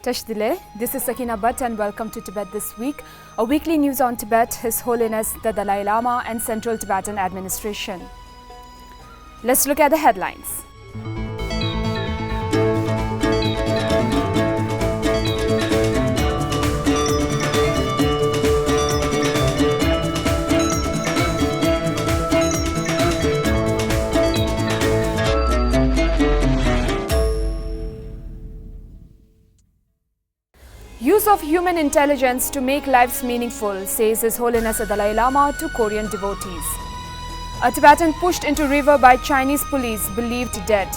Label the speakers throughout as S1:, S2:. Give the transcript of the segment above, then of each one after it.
S1: Tashdile, this is Sakina Bhatt and welcome to Tibet This Week, a weekly news on Tibet, His Holiness the Dalai Lama and Central Tibetan Administration. Let's look at the headlines. Use of human intelligence to make lives meaningful, says His Holiness the Dalai Lama to Korean devotees. A Tibetan pushed into river by Chinese police believed dead.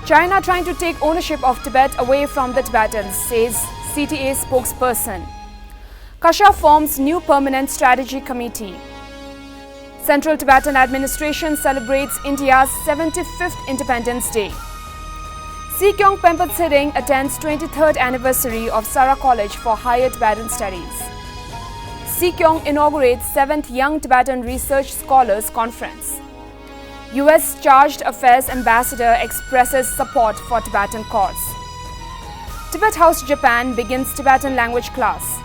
S1: China trying to take ownership of Tibet away from the Tibetans, says CTA spokesperson. Kashag forms new permanent strategy committee. Central Tibetan Administration celebrates India's 75th Independence Day. Sikyong Penpa Tsering attends 23rd anniversary of Sara College for Higher Tibetan Studies. Sikyong inaugurates 7th Young Tibetan Research Scholars Conference. US Charged Affairs Ambassador expresses support for Tibetan cause. Tibet House Japan begins Tibetan language class.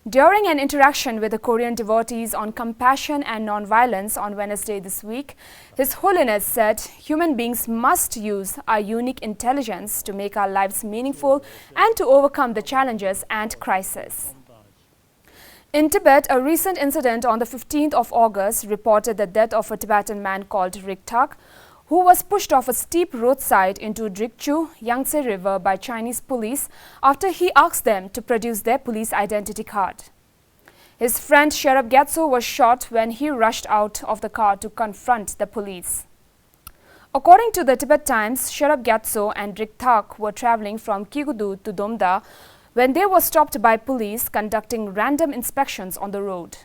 S1: During an interaction with the Korean devotees on compassion and non-violence on Wednesday this week, His Holiness said human beings must use our unique intelligence to make our lives meaningful and to overcome the challenges and crises. In Tibet, a recent incident on the 15th of August reported the death of a Tibetan man called Riktak, who was pushed off a steep roadside into Drikchu, Yangtze River by Chinese police after he asked them to produce their police identity card. His friend Sherab Gyatso was shot when he rushed out of the car to confront the police. According to the Tibet Times, Sherab Gyatso and Riktak were traveling from Kigudu to Domda when they were stopped by police conducting random inspections on the road.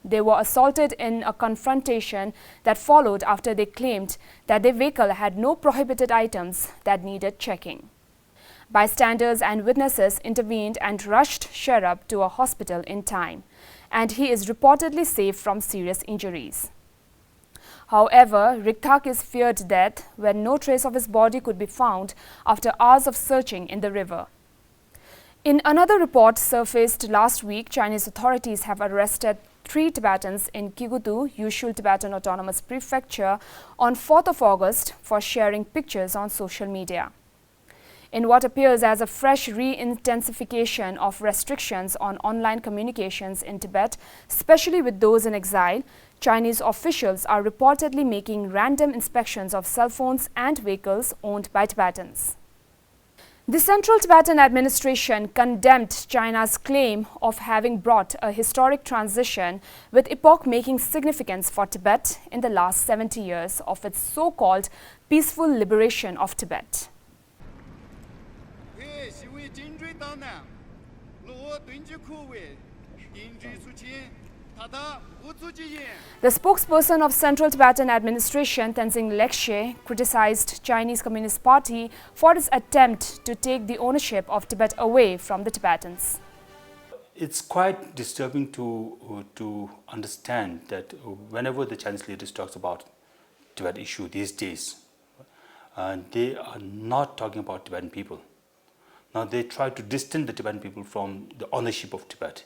S1: They were assaulted in a confrontation that followed after they claimed that their vehicle had no prohibited items that needed checking. Bystanders and witnesses intervened and rushed Sherab to a hospital in time, and he is reportedly safe from serious injuries. However, Riktak is feared death when no trace of his body could be found after hours of searching in the river. In another report surfaced last week, Chinese authorities have arrested 3 Tibetans in Kigudu, Usual Tibetan Autonomous Prefecture, on 4th of August for sharing pictures on social media. In what appears as a fresh re-intensification of restrictions on online communications in Tibet, especially with those in exile, Chinese officials are reportedly making random inspections of cell phones and vehicles owned by Tibetans. The Central Tibetan Administration condemned China's claim of having brought a historic transition with epoch-making significance for Tibet in the last 70 years of its so-called peaceful liberation of Tibet. The spokesperson of Central Tibetan Administration, Tsering criticized Chinese Communist Party for its attempt to take the ownership of Tibet away from the Tibetans.
S2: It's quite disturbing to understand that whenever the Chinese leaders talks about Tibet issue these days, they are not talking about Tibetan people. Now they try to distance the Tibetan people from the ownership of Tibet.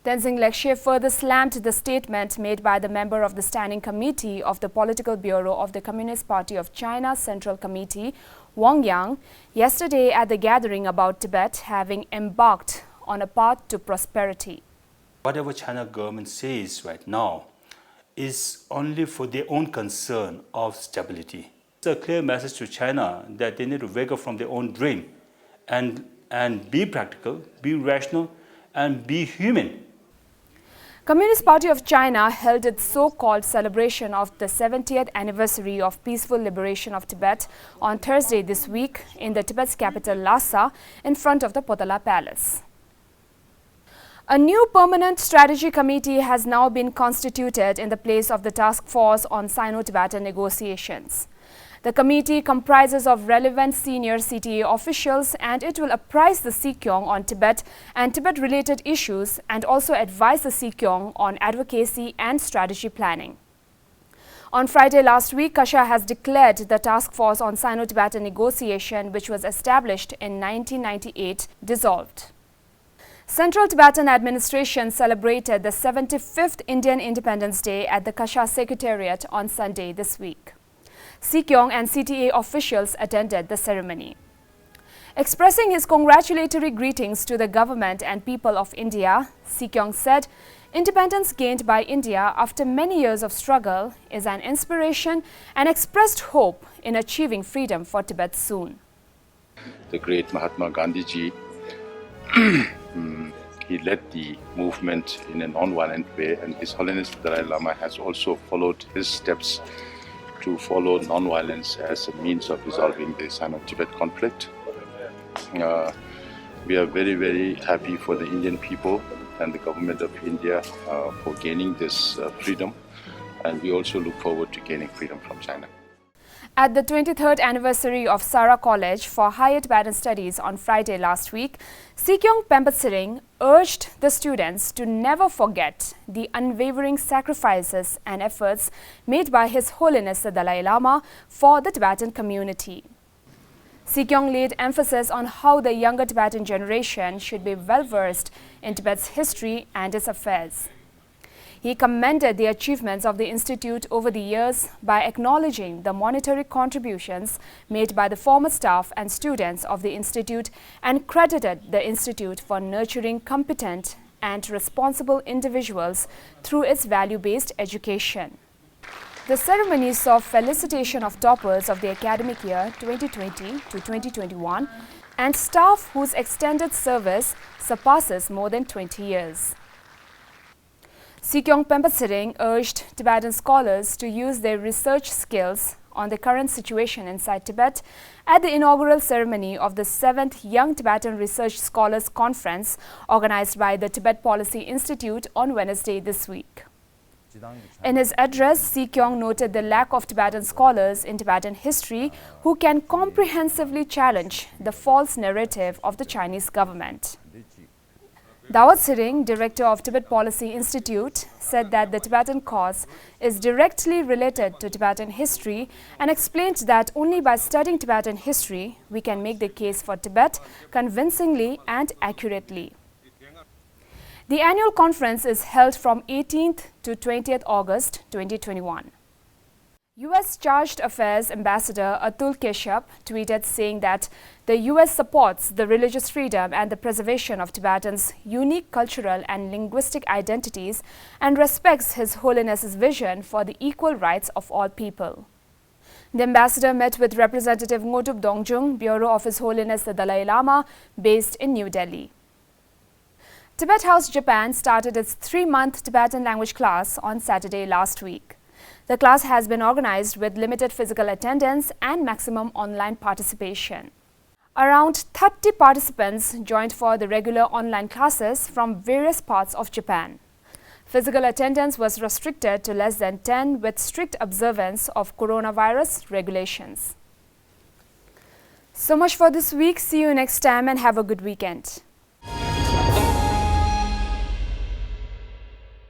S1: Tsering further slammed the statement made by the member of the Standing Committee of the Political Bureau of the Communist Party of China Central Committee, Wang Yang, yesterday at the gathering about Tibet having embarked on a path to prosperity.
S2: Whatever China government says right now is only for their own concern of stability. It's a clear message to China that they need to wake up from their own dream and be practical, be rational, and be human.
S1: Communist Party of China held its so-called celebration of the 70th anniversary of peaceful liberation of Tibet on Thursday this week in the Tibet's capital Lhasa in front of the Potala Palace. A new permanent strategy committee has now been constituted in the place of the task force on Sino-Tibetan negotiations. The committee comprises of relevant senior CTA officials and it will apprise the Sikyong on Tibet and Tibet-related issues and also advise the Sikyong on advocacy and strategy planning. On Friday last week, Kashag has declared the task force on Sino-Tibetan negotiation, which was established in 1998, dissolved. Central Tibetan administration celebrated the 75th Indian Independence Day at the Kashag Secretariat on Sunday this week. Sikyong and CTA officials attended the ceremony. Expressing his congratulatory greetings to the government and people of India, Sikyong said, "Independence gained by India after many years of struggle is an inspiration and expressed hope in achieving freedom for Tibet soon."
S3: The great Mahatma Gandhi ji, he led the movement in a non-violent way, and His Holiness the Dalai Lama has also followed his steps to follow non-violence as a means of resolving the Sino-Tibet conflict. We are very, very happy for the Indian people and the government of India for gaining this freedom, and we also look forward to gaining freedom from China.
S1: At the 23rd anniversary of Sara College for Higher Tibetan Studies on Friday last week, Sikyong Penpa Tsering urged the students to never forget the unwavering sacrifices and efforts made by His Holiness the Dalai Lama for the Tibetan community. Sikyong laid emphasis on how the younger Tibetan generation should be well-versed in Tibet's history and its affairs. He commended the achievements of the Institute over the years by acknowledging the monetary contributions made by the former staff and students of the Institute and credited the Institute for nurturing competent and responsible individuals through its value-based education. The ceremony saw felicitation of toppers of the academic year 2020 to 2021 and staff whose extended service surpasses more than 20 years. Sikyong Penpa Tsering urged Tibetan scholars to use their research skills on the current situation inside Tibet at the inaugural ceremony of the 7th Young Tibetan Research Scholars Conference organized by the Tibet Policy Institute on Wednesday this week. In his address, Sikyong noted the lack of Tibetan scholars in Tibetan history who can comprehensively challenge the false narrative of the Chinese government. Tsering, director of Tibet Policy Institute, said that the Tibetan cause is directly related to Tibetan history and explained that only by studying Tibetan history we can make the case for Tibet convincingly and accurately. The annual conference is held from 18th to 20th August 2021. U.S. Charged Affairs Ambassador Atul Keshap tweeted saying that the U.S. supports the religious freedom and the preservation of Tibetans' unique cultural and linguistic identities and respects His Holiness's vision for the equal rights of all people. The ambassador met with Representative Ngodup Dongjung, Bureau of His Holiness the Dalai Lama, based in New Delhi. Tibet House Japan started its 3-month Tibetan language class on Saturday last week. The class has been organized with limited physical attendance and maximum online participation. Around 30 participants joined for the regular online classes from various parts of Japan. Physical attendance was restricted to less than 10 with strict observance of coronavirus regulations. So much for this week. See you next time and have a good weekend.